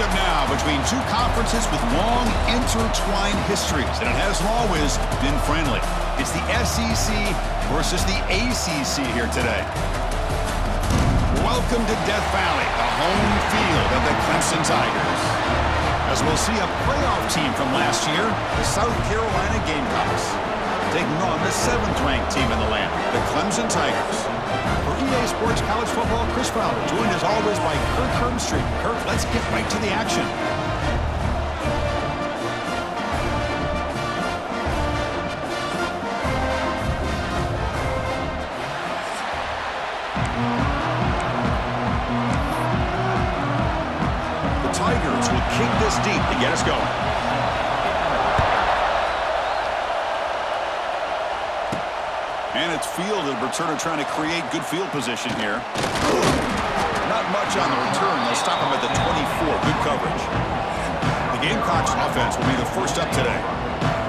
matchup now between two conferences with long intertwined histories, and it has always been friendly. It's the SEC versus the ACC here today. Welcome to Death Valley, the home field of the Clemson Tigers. As we'll see a playoff team from last year, the South Carolina Gamecocks, taking on the 7th-ranked team in the land, the Clemson Tigers. For EA Sports College Football, Chris Fowler, joined as always by Kirk Herbstreit. Kirk, let's get right to the action. The Tigers will kick this deep to get us going. And it's fielded. Returner trying to create good field position here. Not much on the return. They'll stop him at the 24. Good coverage. The Gamecocks offense will be the first up today.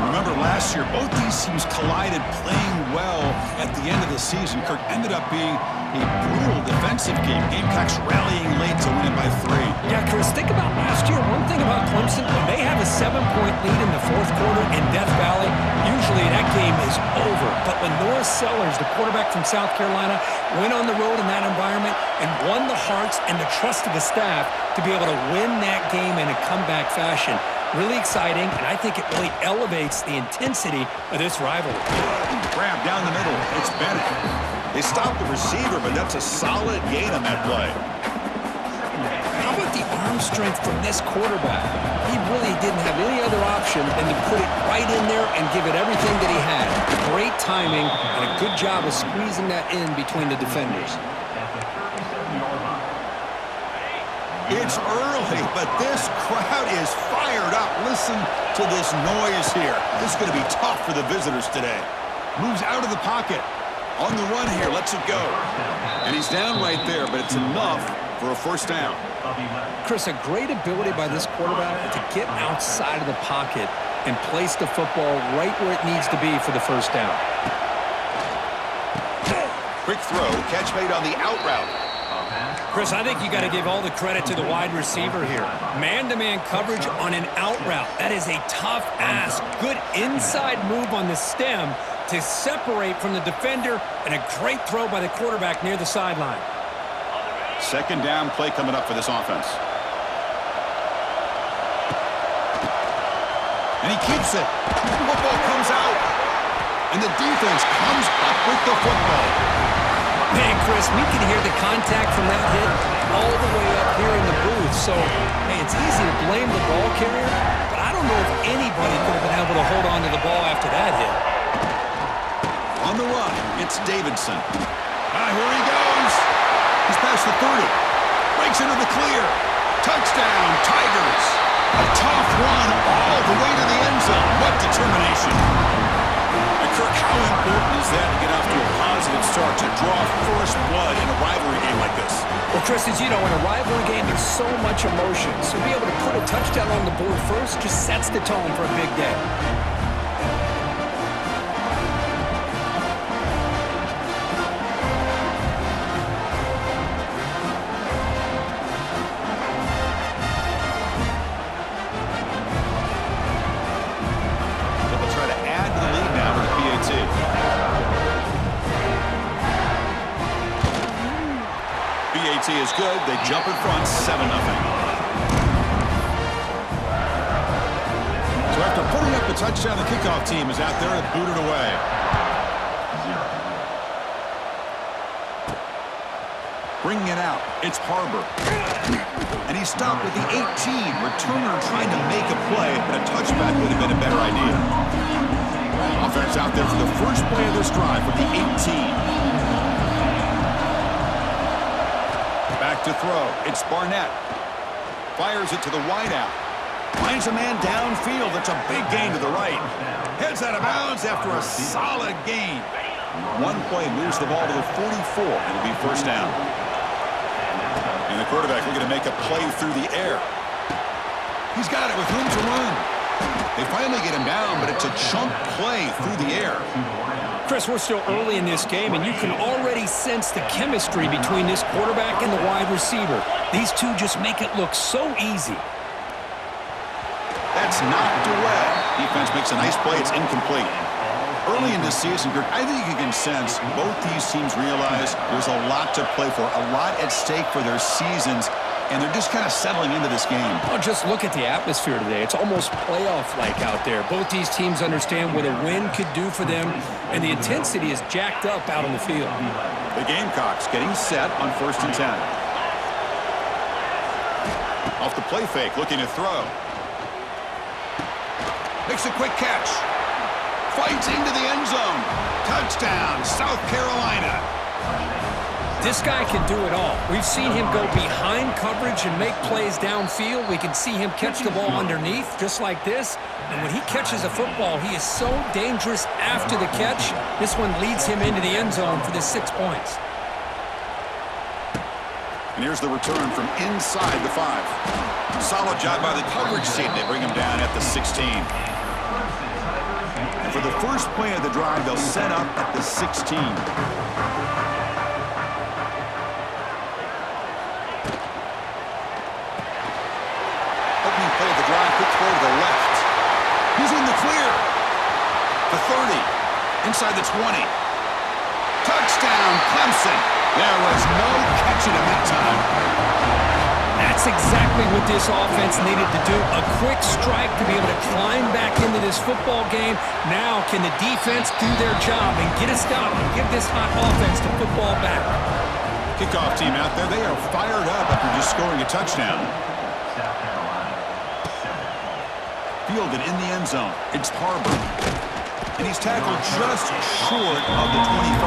Remember last year, both these teams collided playing well at the end of the season. Kirk ended up being a brutal defensive game. Gamecocks rallying late to win it by 3. Yeah, Chris, think about last year. One thing about Clemson, when they have a 7-point lead in the fourth quarter in Death Valley, usually that game is over. But when Norris Sellers, the quarterback from South Carolina, went on the road in that environment and won the hearts and the trust of the staff to be able to win that game in a comeback fashion, really exciting, and I think it really elevates the intensity of this rivalry. Grab down the middle. It's Bennett. They stopped the receiver, but that's a solid gain on that play. How about the arm strength from this quarterback? He really didn't have any other option than to put it right in there and give it everything that he had. Great timing and a good job of squeezing that in between the defenders. It's early, but this crowd is fired up. Listen to this noise here. This is going to be tough for the visitors today. Moves out of the pocket. On the run here, lets it go. And he's down right there, but it's enough for a first down. Chris, a great ability by this quarterback to get outside of the pocket and place the football right where it needs to be for the first down. Quick throw, catch made on the out route. Chris, I think you got to give all the credit to the wide receiver here. Man-to-man coverage on an out route. That is a tough ask. Good inside move on the stem to separate from the defender, and a great throw by the quarterback near the sideline. Second down play coming up for this offense. And he keeps it. Football comes out. And the defense comes up with the football. Man, Chris, we can hear the contact from that hit all the way up here in the booth. So, hey, it's easy to blame the ball carrier, but I don't know if anybody could have been able to hold on to the ball after that hit. On the run, it's Davidson. Here he goes. He's past the 30. Breaks into the clear. Touchdown, Tigers. A tough run all the way to the end zone. What determination. And Kirk, how important is that to get off to a positive start, to draw first blood in a rivalry game like this? Well, Chris, as you know, in a rivalry game, there's so much emotion. So to be able to put a touchdown on the board first just sets the tone for a big day. Is good. They jump in front, 7-0. So after putting up the touchdown, the kickoff team is out there to boot it away. Bringing it out, it's Harbor. And he's stopped with the 18. Returner trying to make a play, but a touchback would have been a better idea. Offense out there for the first play of this drive with the 18. Back to throw. It's Barnett. Fires it to the wideout. Finds a man downfield. It's a big gain to the right. Heads out of bounds after a solid gain. One play moves the ball to the 44. It'll be first down. And the quarterback looking to make a play through the air. He's got it with room to run. They finally get him down, but it's a chunk play through the air. Chris, we're still early in this game, and you can already sense the chemistry between this quarterback and the wide receiver. These two just make it look so easy. That's knocked away. Defense makes a nice play. It's incomplete. Early in this season, Kirk, I think you can sense both these teams realize there's a lot to play for, a lot at stake for their seasons, and they're just kind of settling into this game. Well, just look at the atmosphere today. It's almost playoff-like out there. Both these teams understand what a win could do for them, and the intensity is jacked up out on the field. The Gamecocks getting set on 1st and 10. Off the play fake, looking to throw. Makes a quick catch. Fights into the end zone. Touchdown, South Carolina. This guy can do it all. We've seen him go behind coverage and make plays downfield. We can see him catch the ball underneath, just like this. And when he catches a football, he is so dangerous after the catch. This one leads him into the end zone for the 6 points. And here's the return from inside the 5. Solid job by the coverage team. They bring him down at the 16. And for the first play of the drive, they'll set up at the 16. Opening play of the drive, quick throw to the left. He's in the clear. The 30. Inside the 20. Touchdown, Clemson. There was no catching him that time. That's exactly what this offense needed to do. A quick strike to be able to climb back into this football game. Now can the defense do their job and get a stop and give this hot offense the football back? Kickoff team out there, they are fired up after just scoring a touchdown. Fielded in the end zone. It's Harbor. And he's tackled just short of the 25.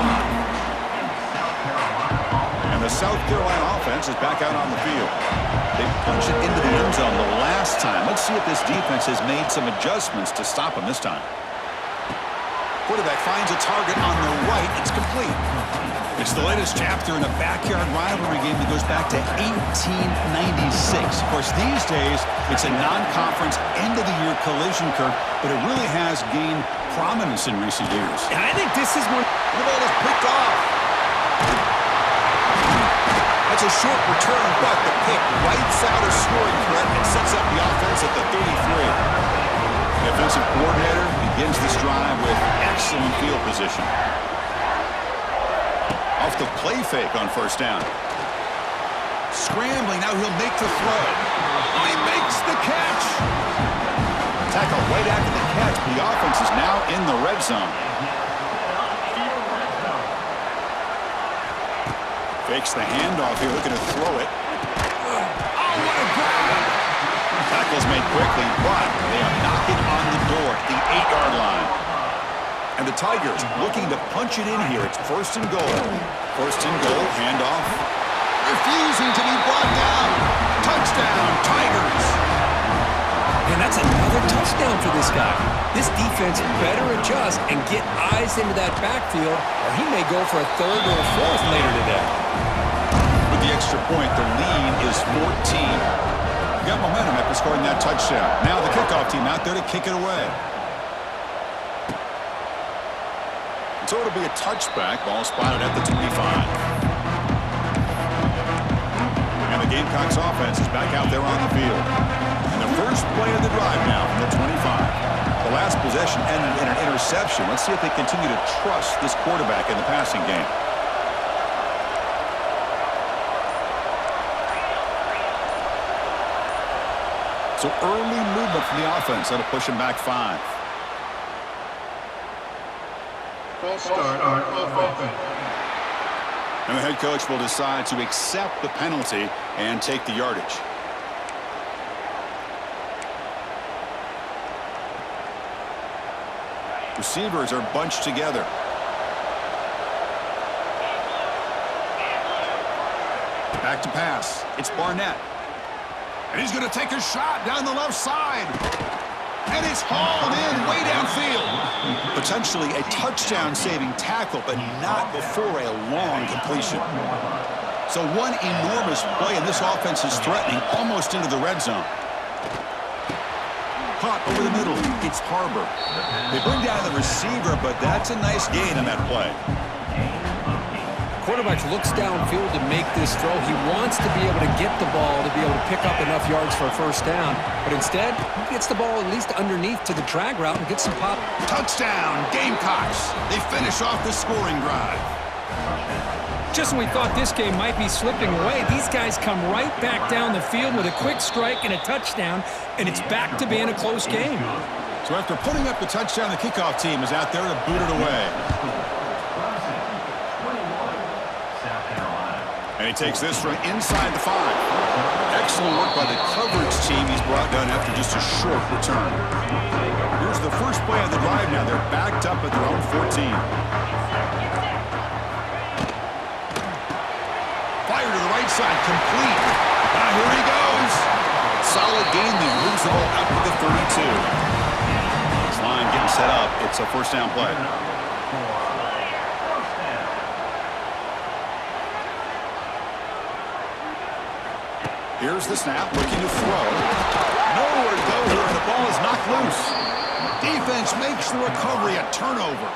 And the South Carolina offense is back out on the field. They punched it into the end zone the last time. Let's see if this defense has made some adjustments to stop him this time. Quarterback finds a target on the right. It's complete. It's the latest chapter in a backyard rivalry game that goes back to 1896. Of course, these days, it's a non-conference, end-of-the-year collision, Kirk, but it really has gained prominence in recent years. And I think this is when the ball is picked off. That's a short return, but the pick writes out a scoring threat and sets up the offense at the 33. The offensive coordinator begins this drive with excellent field position. Off the play fake on 1st down. Scrambling, now he'll make the throw. Oh, he makes the catch. Tackle right after the catch, but the offense is now in the red zone. Fakes the handoff here, looking to throw it. Oh, what a grab! Tackle's made quickly, but they are knocking on the door at the 8-yard line. And the Tigers looking to punch it in here. It's 1st and goal. 1st and goal, handoff. Refusing to be brought down. Touchdown, Tigers! And that's another touchdown for this guy. This defense better adjust and get eyes into that backfield, or he may go for a 3rd or a 4th later today. With the extra point, the lead is 14. Got momentum after scoring that touchdown. Now the kickoff team out there to kick it away. So it'll be a touchback. Ball spotted at the 25. And the Gamecocks offense is back out there on the field. And the first play of the drive now from the 25. The last possession ended in an interception. Let's see if they continue to trust this quarterback in the passing game. So early movement from the offense. That'll push him back 5. False start on offense. And the head coach will decide to accept the penalty and take the yardage. Receivers are bunched together. Back to pass. It's Barnett. And he's going to take a shot down the left side. And it's hauled in way downfield. Potentially a touchdown-saving tackle, but not before a long completion. So one enormous play, and this offense is threatening almost into the red zone. Caught over the middle. It's Harbor. They bring down the receiver, but that's a nice gain on that play. quarterback looks downfield to make this throw. He wants to be able to get the ball to be able to pick up enough yards for a first down. But instead, he gets the ball at least underneath to the drag route and gets some pop. Touchdown, Gamecocks. They finish off the scoring drive. Just when we thought this game might be slipping away, these guys come right back down the field with a quick strike and a touchdown, and it's back to being a close game. So after putting up the touchdown, the kickoff team is out there to boot it away. And he takes this from inside the 5. Excellent work by the coverage team he's brought down after just a short return. Here's the first play of the drive now. They're backed up at their own 14. Fire to the right side, complete. Here he goes. Solid gain, he moves the ball up to the 32. This line getting set up. It's a first down play. Here's the snap, looking to throw. Nowhere to go here, and the ball is knocked loose. Defense makes the recovery a turnover.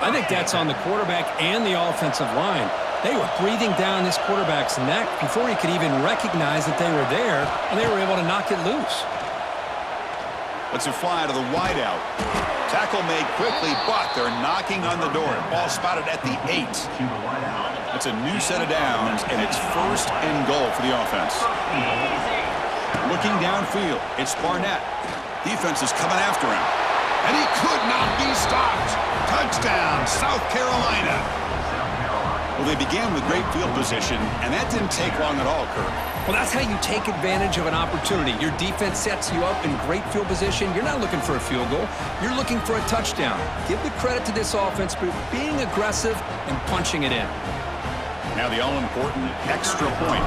I think that's on the quarterback and the offensive line. They were breathing down this quarterback's neck before he could even recognize that they were there, and they were able to knock it loose. Let's it fly to the wideout. Tackle made quickly, but they're knocking on the door. Ball spotted at the 8. That's a new set of downs, and it's first and goal for the offense. Looking downfield, it's Barnett. Defense is coming after him, and he could not be stopped. Touchdown, South Carolina. Well, they began with great field position, and that didn't take long at all, Kirk. Well, that's how you take advantage of an opportunity. Your defense sets you up in great field position. You're not looking for a field goal. You're looking for a touchdown. Give the credit to this offense for being aggressive and punching it in. Now the all-important extra point.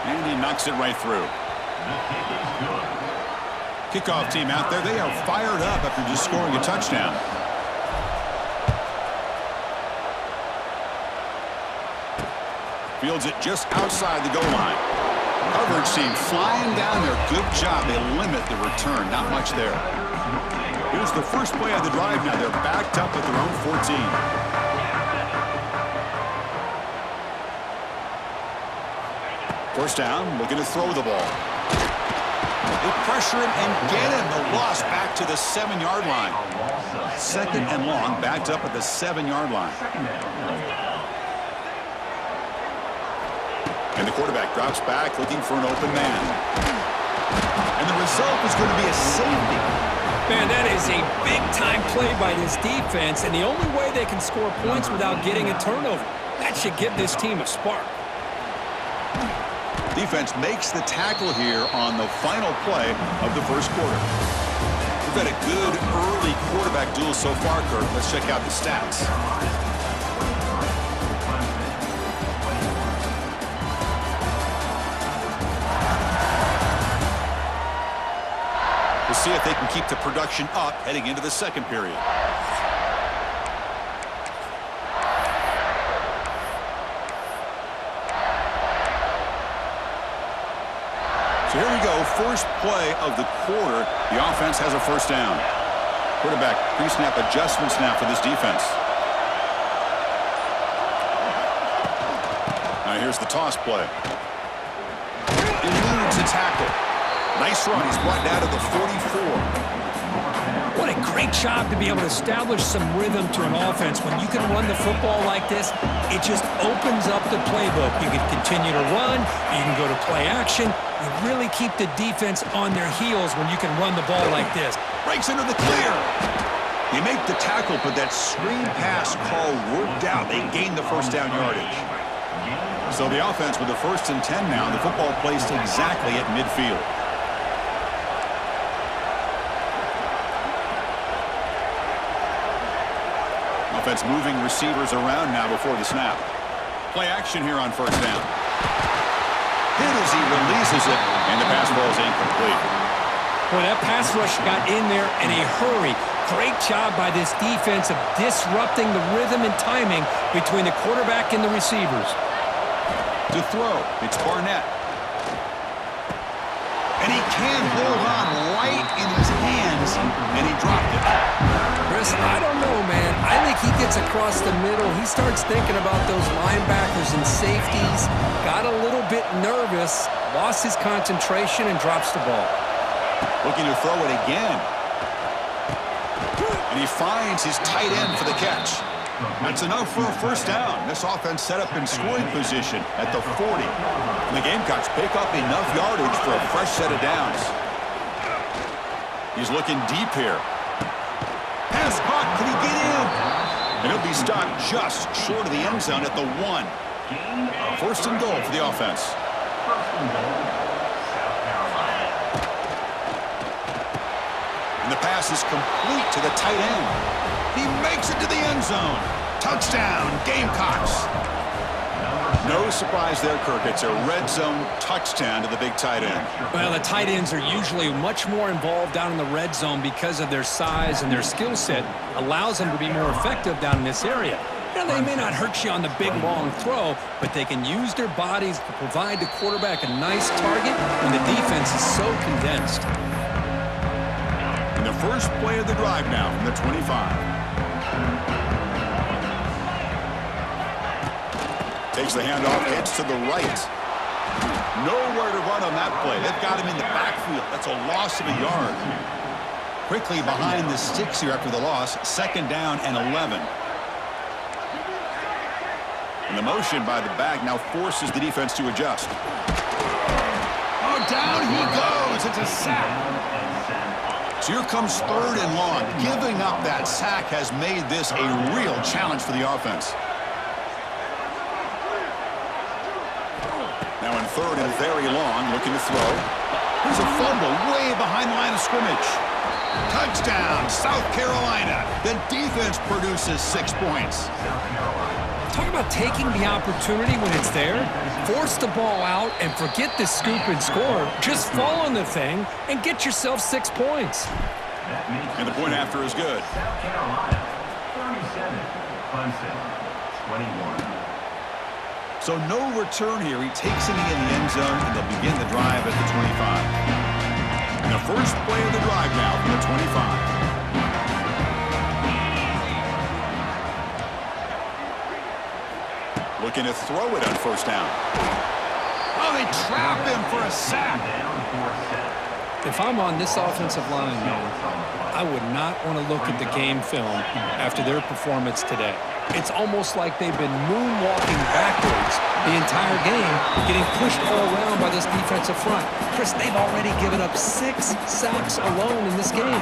And he knocks it right through. Kickoff team out there, they are fired up after just scoring a touchdown. Fields it just outside the goal line. Coverage team flying down there. Good job. They limit the return. Not much there. Here's the first play of the drive now. They're backed up at their own 14. First down, looking to throw the ball. They pressure him and get him. The loss back to the 7-yard line. Second and long, backed up at the 7-yard line. And the quarterback drops back, looking for an open man. And the result is going to be a safety. Man, that is a big-time play by this defense, and the only way they can score points without getting a turnover. That should give this team a spark. Defense makes the tackle here on the final play of the first quarter. We've had a good early quarterback duel so far, Kirk. Let's check out the stats. We'll see if they can keep the production up heading into the second period. So here we go, first play of the quarter. The offense has a first down. Quarterback pre-snap adjustments now for this defense. Now here's the toss play. Eludes a tackle. Nice run. He's brought down to the 44. What a great job to be able to establish some rhythm to an offense. When you can run the football like this, it just opens up the playbook. You can continue to run. You can go to play action. You really keep the defense on their heels when you can run the ball like this. Breaks into the clear. They make the tackle, but that screen pass call worked out. They gained the first down yardage. So the offense with the 1st and 10 now. The football placed exactly at midfield. Offense moving receivers around now before the snap. Play action here on first down. Hit as he releases it, and the pass ball is incomplete. Boy, that pass rush got in there in a hurry. Great job by this defense of disrupting the rhythm and timing between the quarterback and the receivers. To throw, it's Barnett. And he can hold on right in his hands, and he dropped it. Chris, I don't know, man. I think he gets across the middle, he starts thinking about those linebackers and safeties, got a little bit nervous, lost his concentration, and drops the ball. Looking to throw it again. And he finds his tight end for the catch. That's enough for a first down. This offense set up in scoring position at the 40. And the Gamecocks pick up enough yardage for a fresh set of downs. He's looking deep here. Pass caught. Can he get in? And he'll be stopped just short of the end zone at the 1. First and goal for the offense. And the pass is complete to the tight end. He makes it to the end zone. Touchdown, Gamecocks. No surprise there, Kirk. It's a red zone touchdown to the big tight end. Well, the tight ends are usually much more involved down in the red zone because of their size and their skill set allows them to be more effective down in this area. Now, they may not hurt you on the big, long throw, but they can use their bodies to provide the quarterback a nice target when the defense is so condensed. And the first play of the drive now from the 25. Takes the handoff, hits to the right. Nowhere to run on that play. They've got him in the backfield. That's a loss of a yard. Quickly behind the sticks here after the loss. Second down and 11. And the motion by the back now forces the defense to adjust. Oh, down he goes. It's a sack. So here comes third and long. Giving up that sack has made this a real challenge for the offense. Now in third and very long, looking to throw. Here's a fumble way behind the line of scrimmage. Touchdown, South Carolina. The defense produces 6 points. Talk about taking the opportunity when it's there. Force the ball out and forget the scoop and score. Just fall on the thing and get yourself 6 points. And the point after is good. South Carolina, 37, Clemson, 21. So no return here. He takes it in the end zone, and they'll begin the drive at the 25. And the first play of the drive now from the 25. Looking to throw it on first down. Oh, they trap him for a sack. If I'm on this offensive line, I would not want to look at the game film after their performance today. It's almost like they've been moonwalking backwards the entire game, getting pushed all around by this defensive front. Chris, they've already given up 6 sacks alone in this game.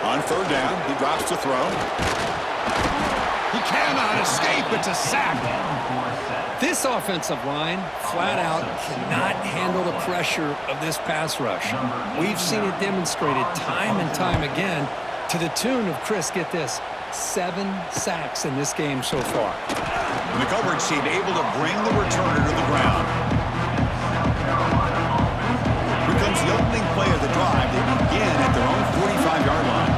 On third down, he drops to throw. He cannot escape. It's a sack. This offensive line, flat out, cannot handle the pressure of this pass rush. We've seen it demonstrated time and time again to the tune of, Chris, get this, 7 sacks in this game so far. And the coverage team able to bring the returner to the ground. Here comes the opening play of the drive. They begin at their own 45-yard line.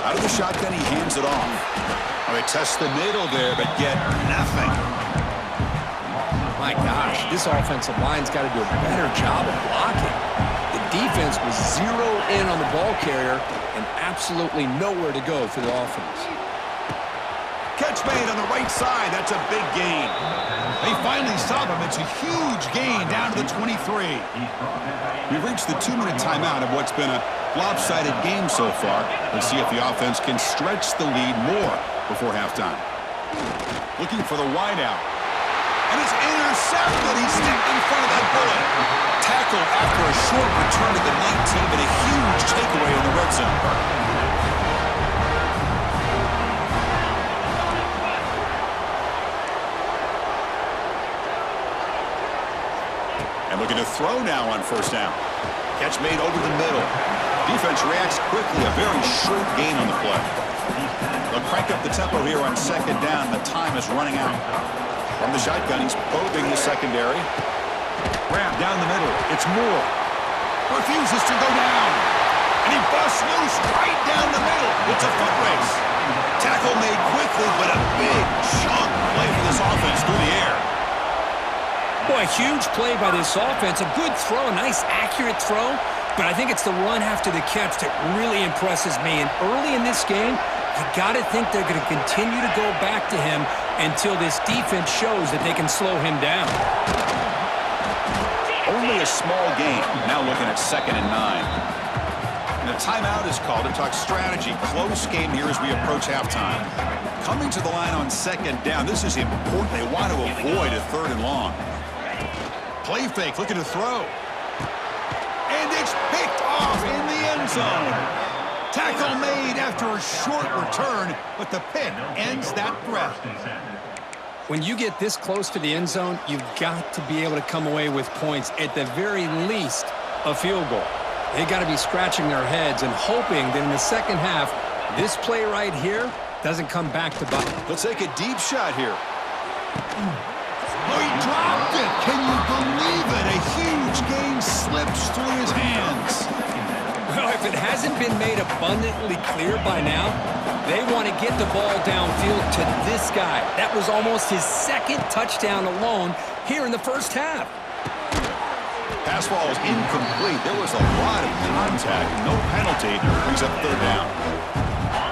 Out of the shotgun, he hands it off. Oh, they test the middle there, but get nothing. My gosh, this offensive line's got to do a better job of blocking. The defense was zeroed in on the ball carrier and absolutely nowhere to go for the offense. Catch made on the right side. That's a big gain. They finally stop him. It's a huge gain down to the 23. We've reached the 2-minute timeout of what's been a lopsided game so far. Let's see if the offense can stretch the lead more before halftime. Looking for the wideout. And it's intercepted. He stepped in front of that bullet. Tackled after a short return to the 19, but a huge takeaway in the red zone. And looking to throw now on first down. Catch made over the middle. Defense reacts quickly. A very short gain on the play. They'll crank up the tempo here on second down. The time is running out. From the shotgun, he's probing the secondary. Grab down the middle. It's Moore. Refuses to go down. And he busts loose right down the middle. It's a foot race. Tackle made quickly, but a big chunk play for this offense through the air. Boy, a huge play by this offense. A good throw, a nice, accurate throw. But I think it's the run after the catch that really impresses me. And early in this game, you got to think they're going to continue to go back to him until this defense shows that they can slow him down. Only a small gain. Now looking at 2nd and 9. And a timeout is called to talk strategy. Close game here as we approach halftime. Coming to the line on 2nd down. This is important. They want to avoid a 3rd and long. Play fake, looking to throw. And it's picked off in the end zone. Tackle made after a short return, but the pick ends that threat. When you get this close to the end zone, you've got to be able to come away with points. At the very least, a field goal. They got to be scratching their heads and hoping that in the second half, this play right here doesn't come back to bite. Let's take a deep shot here. Oh, he dropped it. Can you believe it? A huge gain slips through his hands. Well, if it hasn't been made abundantly clear by now, they want to get the ball downfield to this guy. That was almost his 2nd touchdown alone here in the first half. Pass ball is incomplete. There was a lot of contact. No penalty. Brings up 3rd down.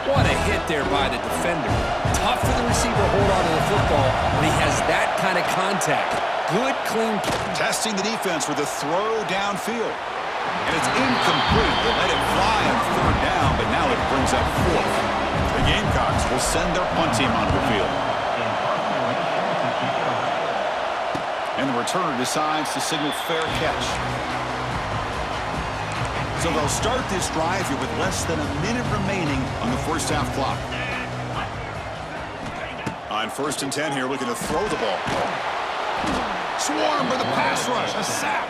What a hit there by the defender. Tough for the receiver to hold on to the football when he has that kind of contact. Good, clean. Testing the defense with a throw downfield. And it's incomplete. They let it fly on 3rd down, but now it brings up 4th. The Gamecocks will send their punt team onto the field. And the returner decides to signal fair catch. So they'll start this drive here with less than a minute remaining on the first half clock. On 1st and 10 here, looking to throw the ball. Swarm with a pass rush, a sack.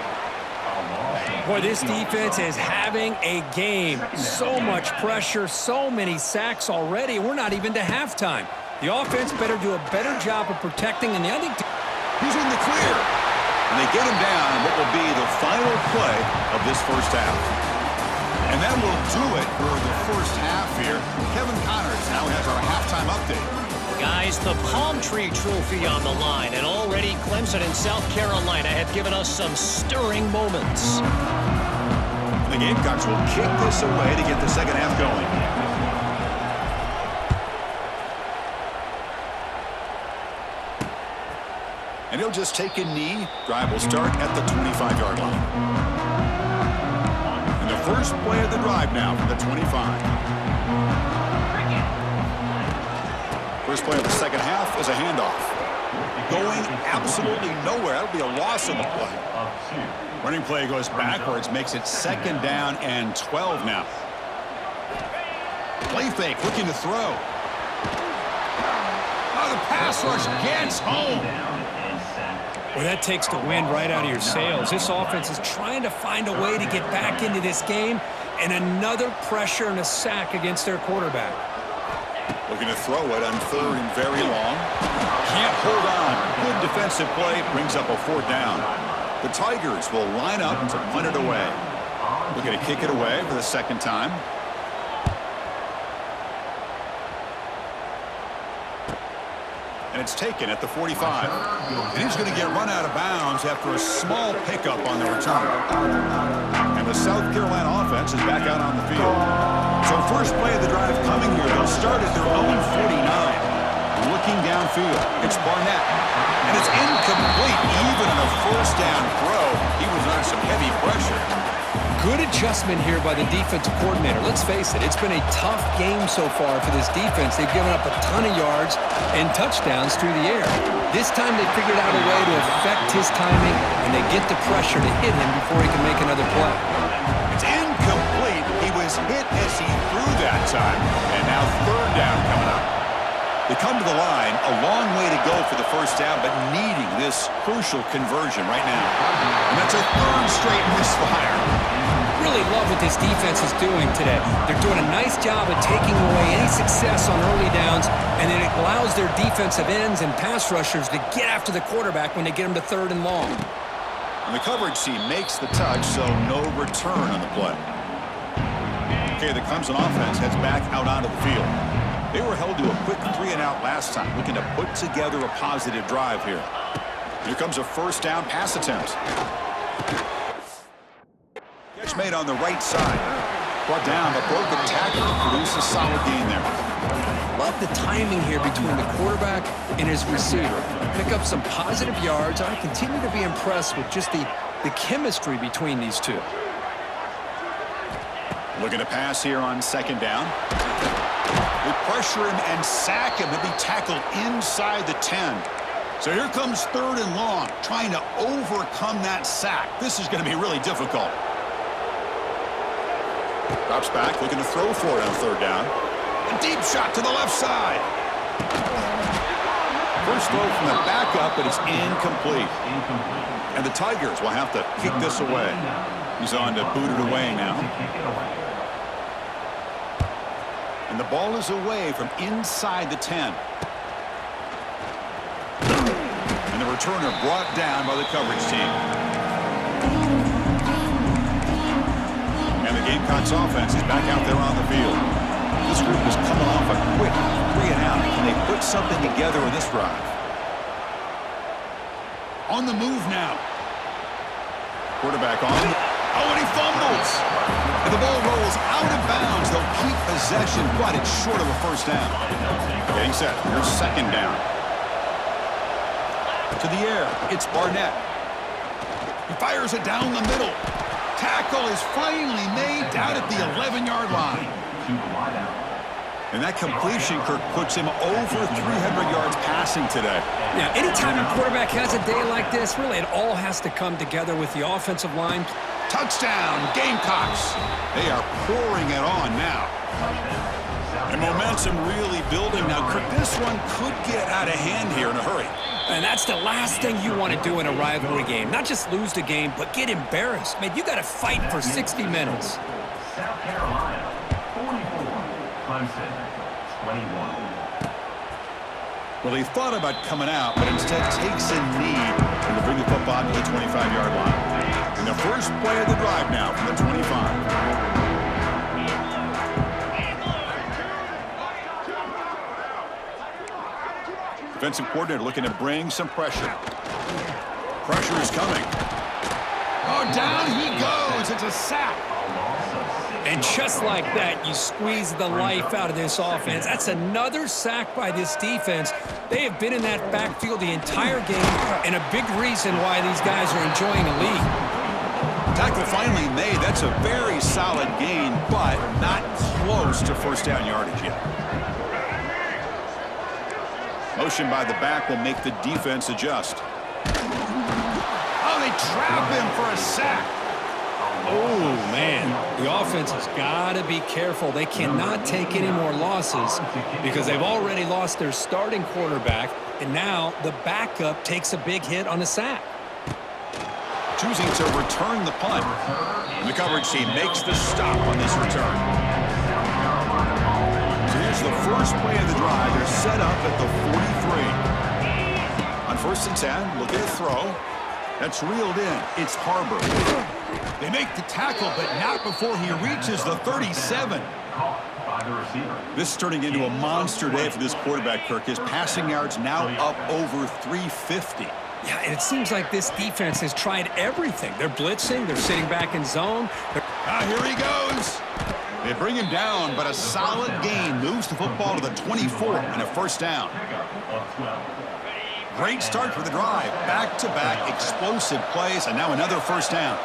Boy, this defense is having a game. So much pressure, so many sacks already. We're not even to halftime. The offense better do a better job of protecting, and the other... He's in the clear. And they get him down in what will be the final play of this first half. And that will do it for the first half here. Kevin Connors now has our halftime update. Guys, the Palm Tree Trophy on the line, and already Clemson and South Carolina have given us some stirring moments. The Gamecocks will kick this away to get the second half going. And he'll just take a knee. Drive will start at the 25-yard line. And the first play of the drive now from the 25. First play of the second half is a handoff. Going absolutely nowhere. That'll be a loss on the play. Running play goes backwards, makes it 2nd down and 12 now. Play fake, looking to throw. Oh, the pass rush gets home. Well, that takes the wind right out of your sails. This offense is trying to find a way to get back into this game, and another pressure and a sack against their quarterback. Looking to throw it on 3rd and very long. Can't hold on. Good defensive play. Brings up a 4th down. The Tigers will line up to punt it away. Looking to kick it away for the 2nd time. And it's taken at the 45. And he's going to get run out of bounds after a small pickup on the return. And the South Carolina offense is back out on the field. So first play of the drive coming here. They'll start at their own 49. Looking downfield. It's Barnett. And it's incomplete. Even on a 1st down throw, he was under some heavy pressure. Good adjustment here by the defensive coordinator. Let's face it, it's been a tough game so far for this defense. They've given up a ton of yards and touchdowns through the air. This time they figured out a way to affect his timing, and they get the pressure to hit him before he can make another play. It's incomplete. He was hit as he threw that time. And now 3rd down coming up. They come to the line, a long way to go for the first down, but needing this crucial conversion right now. And that's a 3rd straight misfire. Really love what this defense is doing today. They're doing a nice job of taking away any success on early downs, and then it allows their defensive ends and pass rushers to get after the quarterback when they get them to 3rd and long. And the coverage team makes the touch, so no return on the play. Okay, the Clemson offense heads back out onto the field. They were held to a quick 3-and-out last time, looking to put together a positive drive here. Here comes a first down pass attempt. Catch made on the right side. Brought down, but broke the tackle to produce a solid gain there. Love the timing here between the quarterback and his receiver. Pick up some positive yards. I continue to be impressed with just the chemistry between these two. Looking to pass here on second down. They pressure him and sack him. He'll be tackled inside the 10. So here comes third and long, trying to overcome that sack. This is going to be really difficult. Drops back, looking to throw for it on third down. A deep shot to the left side. First throw from the backup, but it's incomplete. And the Tigers will have to kick this away. He's on to boot it away now. And the ball is away from inside the 10. And the returner brought down by the coverage team. And the Gamecocks offense is back out there on the field. This group is coming off a quick 3-and-out. Can they put something together in this drive? On the move now. Quarterback on. Oh, and he fumbles. And the ball rolls out of bounds. They'll keep possession, but it's short of a first down. Getting set. Here's second down. To the air. It's Barnett. He fires it down the middle. Tackle is finally made down at the 11-yard line. And that completion, Kirk, puts him over 300 yards passing today. Yeah, anytime a quarterback has a day like this, really it all has to come together with the offensive line. Touchdown, Gamecocks. They are pouring it on now. And momentum really building now. Kirk, this one could get out of hand here in a hurry. And that's the last thing you want to do in a rivalry game. Not just lose the game, but get embarrassed. Man, you got to fight for 60 minutes. South Carolina, 44. Clemson, 21. Well, he thought about coming out, but instead takes a knee to bring the football to the 25-yard line. And the first play of the drive now from the 25. Defensive coordinator looking to bring some pressure. Pressure is coming. Oh, down he goes. It's a sack. And just like that, you squeeze the life out of this offense. That's another sack by this defense. They have been in that backfield the entire game, and a big reason why these guys are enjoying the lead. Tackle finally made. That's a very solid gain, but not close to first down yardage yet. Motion by the back will make the defense adjust. Oh, they trap him for a sack. Oh, man. The offense has got to be careful. They cannot take any more losses because they've already lost their starting quarterback, and now the backup takes a big hit on a sack. Choosing to return the punt. And the coverage team makes the stop on this return. So here's the first play of the drive. They're set up at the 43. On first and 10, look at the throw. That's reeled in. It's Harbor. They make the tackle, but not before he reaches the 37. This is turning into a monster day for this quarterback, Kirk. His passing yards now up over 350. Yeah, and it seems like this defense has tried everything. They're blitzing. They're sitting back in zone. Here he goes. They bring him down, but a solid gain moves the football to the 24 and a first down. Great start for the drive. Back-to-back explosive plays, and now another first down.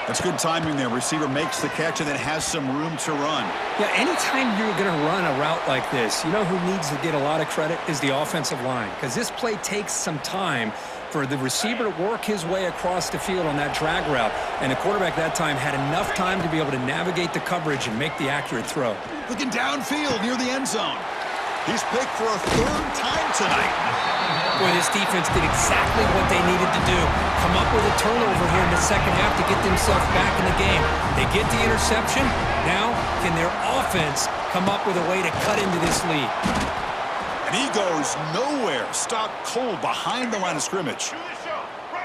That's good timing there. Receiver makes the catch and then has some room to run. Yeah, anytime you're going to run a route like this, you know who needs to get a lot of credit is the offensive line, because this play takes some time for the receiver to work his way across the field on that drag route, and the quarterback that time had enough time to be able to navigate the coverage and make the accurate throw. Looking downfield near the end zone. He's picked for a third time tonight. Boy, this defense did exactly what they needed to do. Come up with a turnover here in the second half to get themselves back in the game. They get the interception. Now, can their offense come up with a way to cut into this lead? And he goes nowhere. Stopped cold behind the line of scrimmage.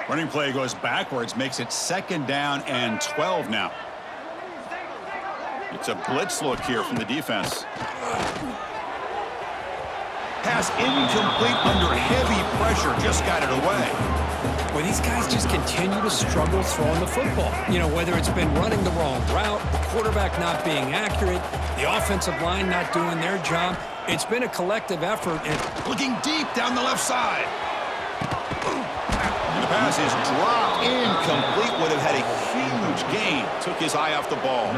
Running play goes backwards, makes it 2nd down and 12 now. It's a blitz look here from the defense. Pass incomplete under heavy pressure, just got it away. Well, these guys just continue to struggle throwing the football. You know, whether it's been running the wrong route, the quarterback not being accurate, the offensive line not doing their job. It's been a collective effort. And looking deep down the left side. And the pass is dropped incomplete. Would have had a huge gain. Took his eye off the ball.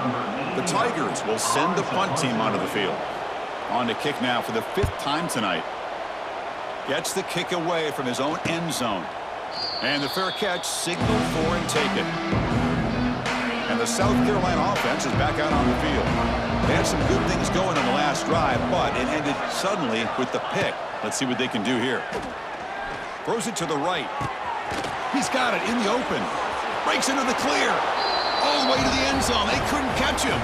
The Tigers will send the punt team onto the field. On to kick now for the 5th time tonight. Gets the kick away from his own end zone. And the fair catch signaled for and taken. And the South Carolina offense is back out on the field. They had some good things going on the last drive, but it ended suddenly with the pick. Let's see what they can do here. Throws it to the right. He's got it in the open. Breaks into the clear. All the way to the end zone. They couldn't catch him.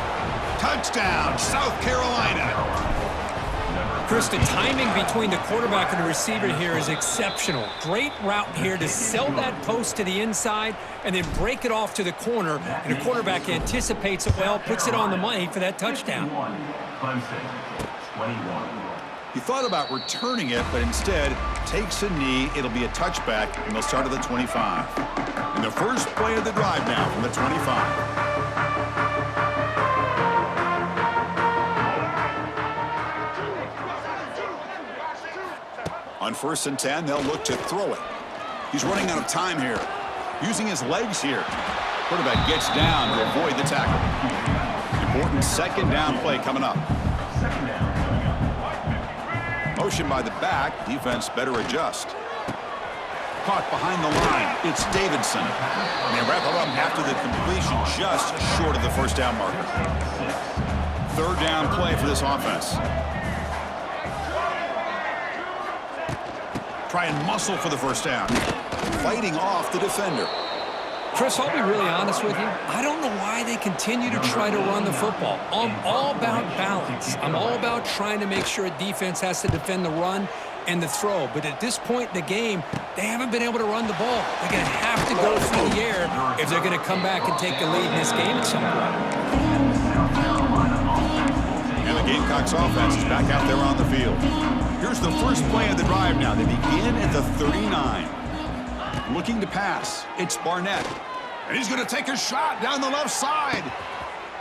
Touchdown, South Carolina. Chris, the timing between the quarterback and the receiver here is exceptional. Great route here to sell that post to the inside and then break it off to the corner. And the quarterback anticipates it well, puts it on the money for that touchdown. Clemson, 21. He thought about returning it, but instead takes a knee. It'll be a touchback, and they'll start at the 25. And the first play of the drive now from the 25. On 1st and 10, they'll look to throw it. He's running out of time here. Using his legs here. Quarterback gets down to avoid the tackle. Important 2nd down play coming up. Motion by the back. Defense better adjust. Caught behind the line. It's Davidson. And they wrap it up after the completion just short of the 1st down marker. 3rd down play for this offense. Try and muscle for the 1st down. Fighting off the defender. Chris, I'll be really honest with you. I don't know why they continue to try to run the football. I'm all about balance. I'm all about trying to make sure a defense has to defend the run and the throw. But at this point in the game, they haven't been able to run the ball. They're going to have to go through the air if they're going to come back and take the lead in this game at some point. And the Gamecocks offense is back out there on the field. Here's the first play of the drive now. They begin at the 39. Looking to pass. It's Barnett. And he's going to take a shot down the left side.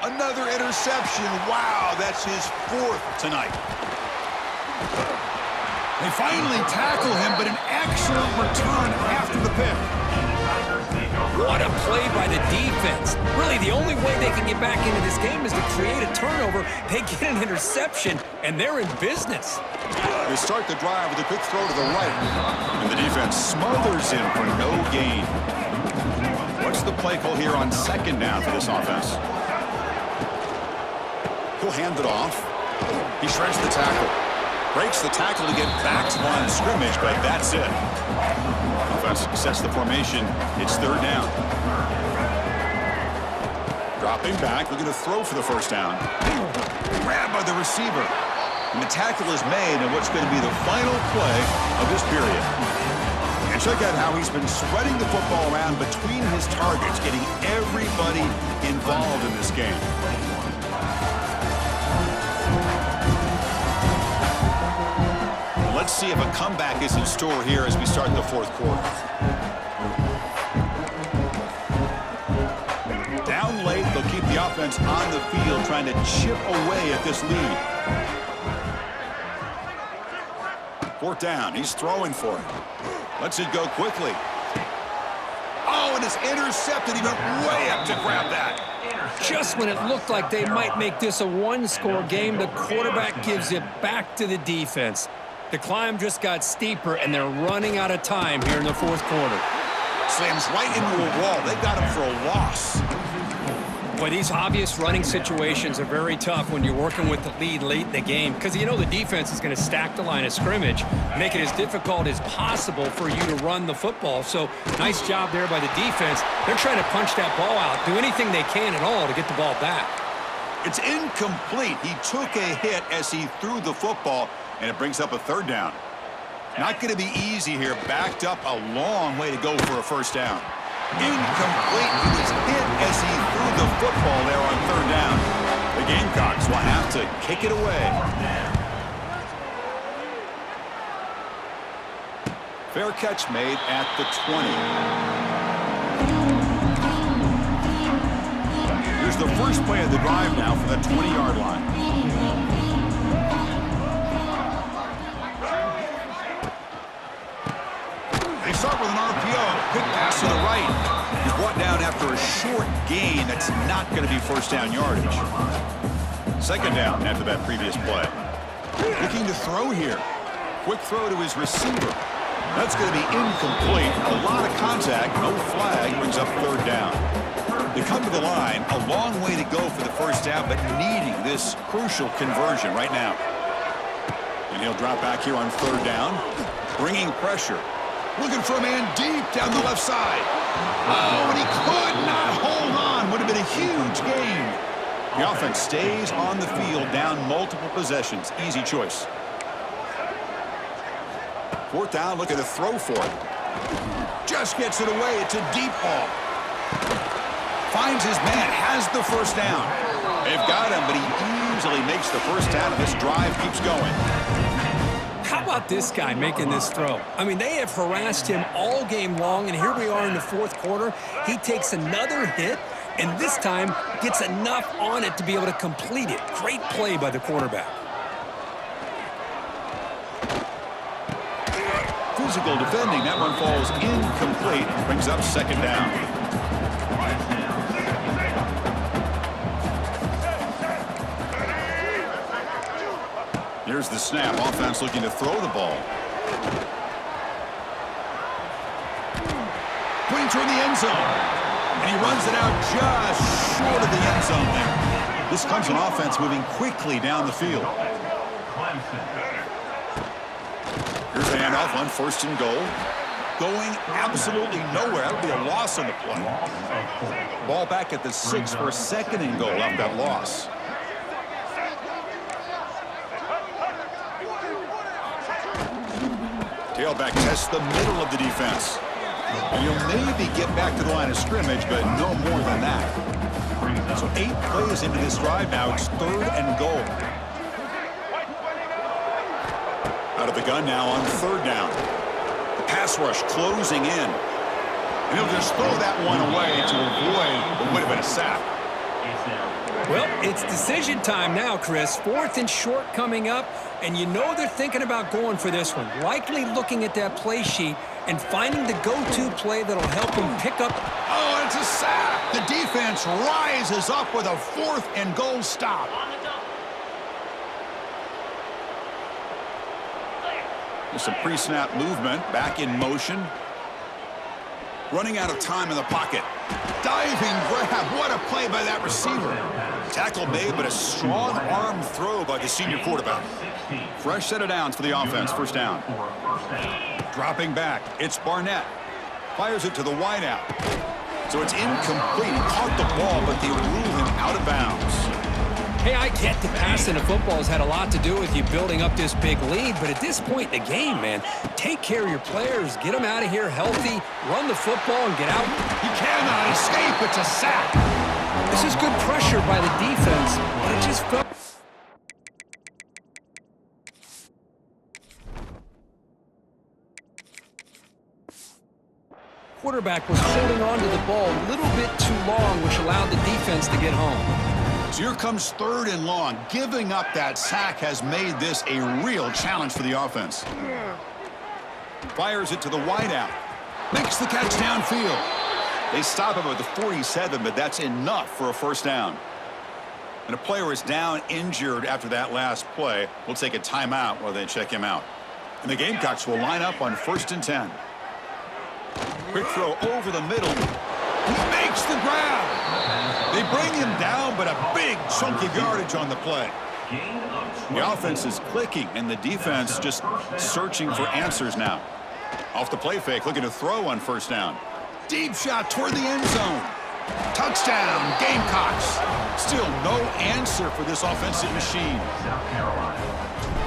Another interception. Wow, that's his 4th tonight. They finally tackle him, but an excellent return after the pick. What a play by the defense. Really, the only way they can get back into this game is to create a turnover. They get an interception, and they're in business. They start the drive with a quick throw to the right. And the defense smothers him for no gain. What's the play call here on 2nd down for this offense? He'll hand it off. He shreds the tackle. Breaks the tackle to get back to line of scrimmage, but that's it. Offense sets the formation. It's 3rd down. Dropping back, looking to throw for the 1st down. Grabbed by the receiver. And the tackle is made in what's going to be the final play of this period. And check out how he's been spreading the football around between his targets, getting everybody involved in this game. Let's see if a comeback is in store here as we start the 4th quarter. Down late, they'll keep the offense on the field trying to chip away at this lead. 4th down, he's throwing for it. Lets it go quickly. Oh, and it's intercepted. He went way up to grab that. Just when it looked like they might make this a 1-score game, the quarterback gives it back to the defense. The climb just got steeper, and they're running out of time here in the 4th quarter. Slams right into a wall. They got him for a loss. Boy, these obvious running situations are very tough when you're working with the lead late in the game because you know the defense is going to stack the line of scrimmage, make it as difficult as possible for you to run the football. So, nice job there by the defense. They're trying to punch that ball out, do anything they can at all to get the ball back. It's incomplete. He took a hit as he threw the football, and it brings up a 3rd down. Not going to be easy here. Backed up a long way to go for a first down. Incomplete. He was hit as he threw the football there on third down. The Gamecocks will have to kick it away. Fair catch made at the 20. Here's the first play of the drive now for the 20-yard line. They start with an RPO. Quick pass to the right. He's brought down after a short gain. That's not going to be first down yardage. Second down after that previous play. Looking to throw here. Quick throw to his receiver. That's going to be incomplete. A lot of contact. No flag. Brings up third down. They come to the line. A long way to go for the first down, but needing this crucial conversion right now. And he'll drop back here on third down. Bringing pressure. Looking for a man deep down the left side. Oh, and he could not hold on. Would have been a huge gain. The offense stays on the field down multiple possessions. Easy choice. Fourth down, looking to throw for it. Just gets it away. It's a deep ball. Finds his man, has the first down. They've got him, but he easily makes the first down, and this drive keeps going. How about this guy making this throw? I mean, they have harassed him all game long, and here we are in the fourth quarter. He takes another hit, and this time gets enough on it to be able to complete it. Great play by the quarterback. Physical defending. That one falls incomplete. Brings up second down. Here's the snap. Offense looking to throw the ball. Putting toward the end zone. And he runs it out just short of the end zone there. This comes an offense moving quickly down the field. Here's the handoff on first and goal. Going absolutely nowhere. That'll be a loss on the play. Ball back at the 6 for a second and goal after that loss. Tailback tests the middle of the defense. And he'll maybe get back to the line of scrimmage, but no more than that. So 8 plays into this drive now. It's third and goal. Out of the gun now on third down. The pass rush closing in. And he'll just throw that one away to avoid what would have been a sack. Well, it's decision time now, Chris. Fourth and short coming up, and you know they're thinking about going for this one. Likely looking at that play sheet and finding the go-to play that'll help him pick up. Oh, and it's a sack. The defense rises up with a fourth and goal stop. There's some pre-snap movement, back in motion. Running out of time in the pocket. Diving grab. What a play by that receiver. Tackle made, but a strong arm throw by the senior quarterback. Fresh set of downs for the offense. First down. Dropping back. It's Barnett. Fires it to the wideout. So it's incomplete. He caught the ball, but they rule him out of bounds. Hey, I get the passing of football has had a lot to do with you building up this big lead, but at this point in the game, man, take care of your players, get them out of here healthy, run the football, and get out. He cannot escape. It's a sack. This is good pressure by the defense, but it just felt... Quarterback was holding on to the ball a little bit too long, which allowed the defense to get home. So here comes third and long. Giving up that sack has made this a real challenge for the offense. Fires it to the wideout. Makes the catch downfield. They stop him at the 47, but that's enough for a first down. And a player is down injured after that last play. We'll take a timeout while they check him out. And the Gamecocks will line up on first and 10. Quick throw over the middle. He makes the grab. They bring him down, but a big chunk of yardage on the play. The offense is clicking, and the defense just searching for answers now. Off the play fake, looking to throw on first down. Deep shot toward the end zone. Touchdown, Gamecocks. Still no answer for this offensive machine. South Carolina.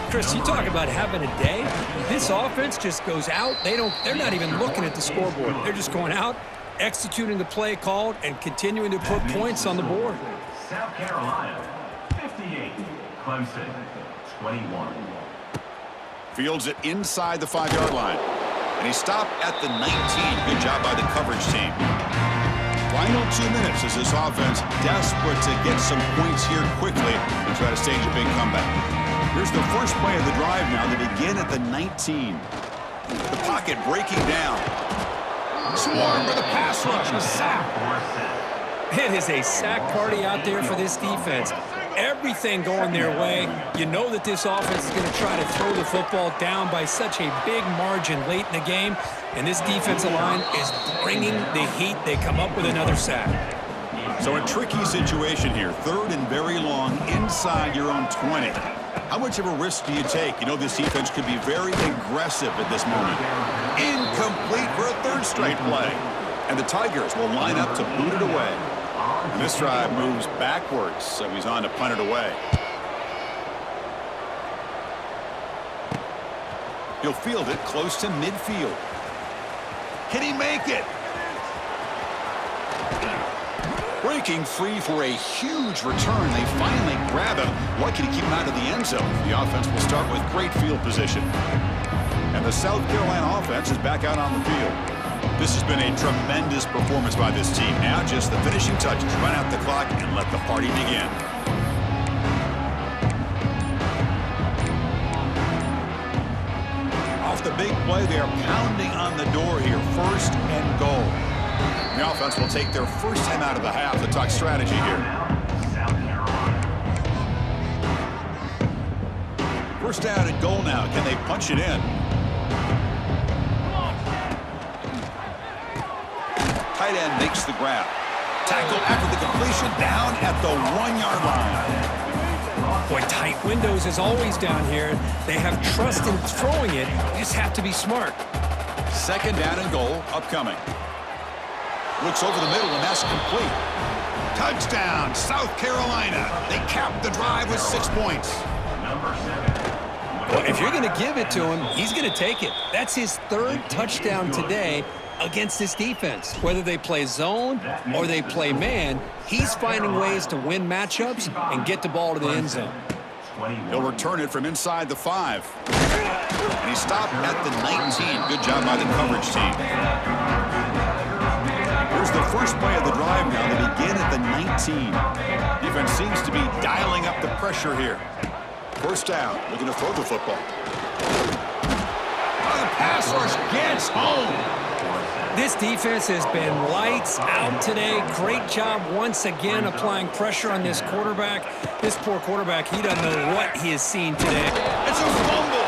Chris, you talk about having a day. This offense just goes out. They're not even looking at the scoreboard. They're just going out, executing the play called, and continuing to put points on the board. South Carolina, 58. Clemson, 21. Fields it inside the 5-yard line. And he stopped at the 19. Good job by the coverage team. Final 2 minutes as this offense desperate to get some points here quickly and try to stage a big comeback. Here's the first play of the drive now. They begin at the 19. The pocket breaking down. Swarm with a pass rush. A sack. It is a sack party out there for this defense. Everything going their way. You know that this offense is going to try to throw the football down by such a big margin late in the game. And this defensive line is bringing the heat. They come up with another sack. So a tricky situation here. 3rd and very long inside your own 20. How much of a risk do you take? You know this defense could be very aggressive at this moment. Incomplete for a 3rd straight play. And the Tigers will line up to boot it away. And this drive moves backwards, so he's on to punt it away. He'll field it close to midfield. Can he make it? Breaking free for a huge return. They finally grab him. Lucky to keep him out of the end zone. The offense will start with great field position. And the South Carolina offense is back out on the field. This has been a tremendous performance by this team. Now just the finishing touches. Run out the clock and let the party begin. Off the big play, they are pounding on the door here. 1st and goal. The offense will take their first time out of the half to talk strategy here. South Carolina. 1st down and goal now. Can they punch it in? Tight end makes the grab. Tackle after the completion down at the 1-yard line. Boy, tight windows is always down here. They have trust in throwing it. You just have to be smart. 2nd down and goal upcoming. Looks over the middle, and that's complete. Touchdown, South Carolina. They capped the drive with 6 points. Number 7. Well, if you're going to give it to him, he's going to take it. That's his 3rd touchdown today against this defense. Whether they play zone or they play man, he's finding ways to win matchups and get the ball to the end zone. He'll return it from inside the 5. And he stopped at the 19. Good job by the coverage team. Here's the first play of the drive now. They begin at the 19. Defense seems to be dialing up the pressure here. 1st down, looking to throw the football. Oh, the pass rush gets home. This defense has been lights out today. Great job once again applying pressure on this quarterback. This poor quarterback, he doesn't know what he has seen today. It's a fumble.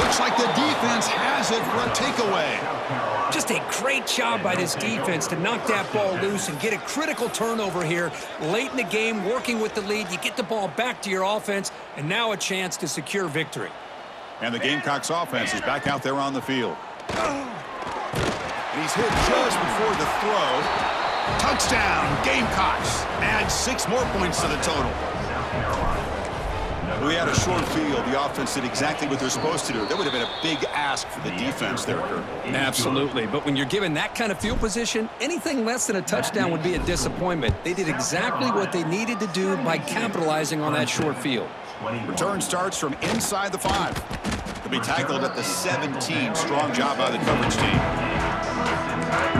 Looks like the defense has it for a takeaway. Just a great job by this defense to knock that ball loose and get a critical turnover here late in the game, working with the lead. You get the ball back to your offense, and now a chance to secure victory. And the Gamecocks offense is back out there on the field. And he's hit just before the throw. Touchdown, Gamecocks. Add 6 more points to the total. We had a short field. The offense did exactly what they're supposed to do. That would have been a big ask for the defense there, Kurt. Absolutely. But when you're given that kind of field position, anything less than a touchdown would be a disappointment. They did exactly what they needed to do by capitalizing on that short field. Return starts from inside the 5. He'll be tackled at the 17. Strong job by the coverage team.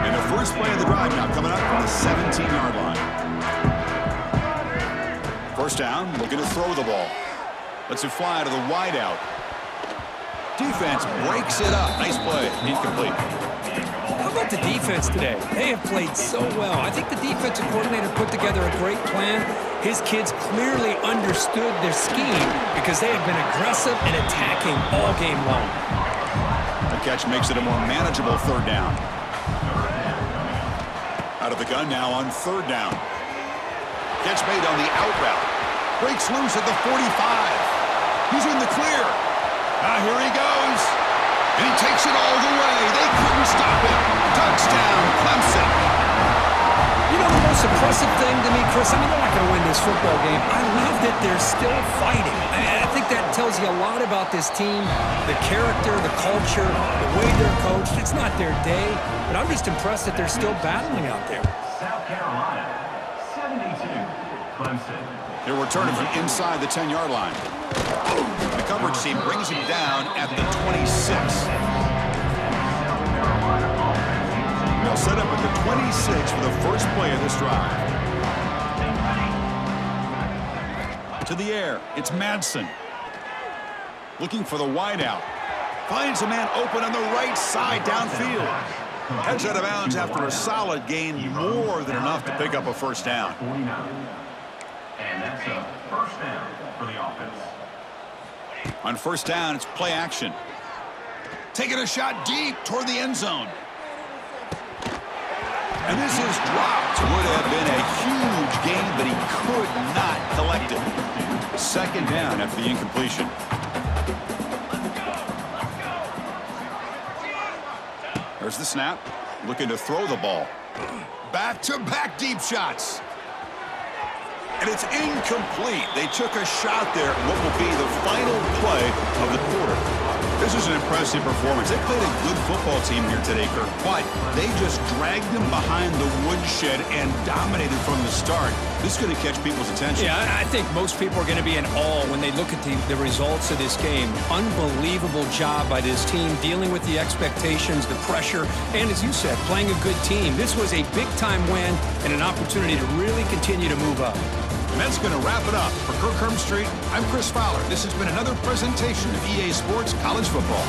And the first play of the drive now coming up from the 17-yard line. 1st down, looking to throw the ball. Lets it fly to the wideout. Defense breaks it up. Nice play. Incomplete. How about the defense today? They have played so well. I think the defensive coordinator put together a great plan. His kids clearly understood their scheme because they have been aggressive and attacking all game long. The catch makes it a more manageable 3rd down. Out of the gun now on 3rd down. Catch made on the out route. Breaks loose at the 45. He's in the clear. Here he goes. And he takes it all the way. They couldn't stop him. Touchdown, Clemson. You know the most impressive thing to me, Chris? I mean, they're not going to win this football game. I love that they're still fighting. I think that tells you a lot about this team, the character, the culture, the way they're coached. It's not their day, but I'm just impressed that they're still battling out there. South Carolina, 72. Clemson. They're returning from inside the 10-yard line. The coverage team brings him down at the 26. They'll set up at the 26 for the first play of this drive. To the air, it's Madsen. Looking for the wideout. Finds a man open on the right side downfield. Heads out of bounds after a solid gain, more than enough to pick up a first down. 49. And that's a first down for the offense. On first down, it's play action. Taking a shot deep toward the end zone. And this is dropped. Would have been a huge gain, but he could not collect it. Second down after the incompletion. There's the snap. Looking to throw the ball. Back-to-back deep shots. And it's incomplete. They took a shot there at what will be the final play of the quarter. This is an impressive performance. They played a good football team here today, Kirk, but they just dragged them behind the woodshed and dominated from the start. This is going to catch people's attention. Yeah, I think most people are going to be in awe when they look at the results of this game. Unbelievable job by this team dealing with the expectations, the pressure, and as you said, playing a good team. This was a big-time win and an opportunity to really continue to move up. And that's going to wrap it up. For Kirk Herbstreit, I'm Chris Fowler. This has been another presentation of EA Sports College Football.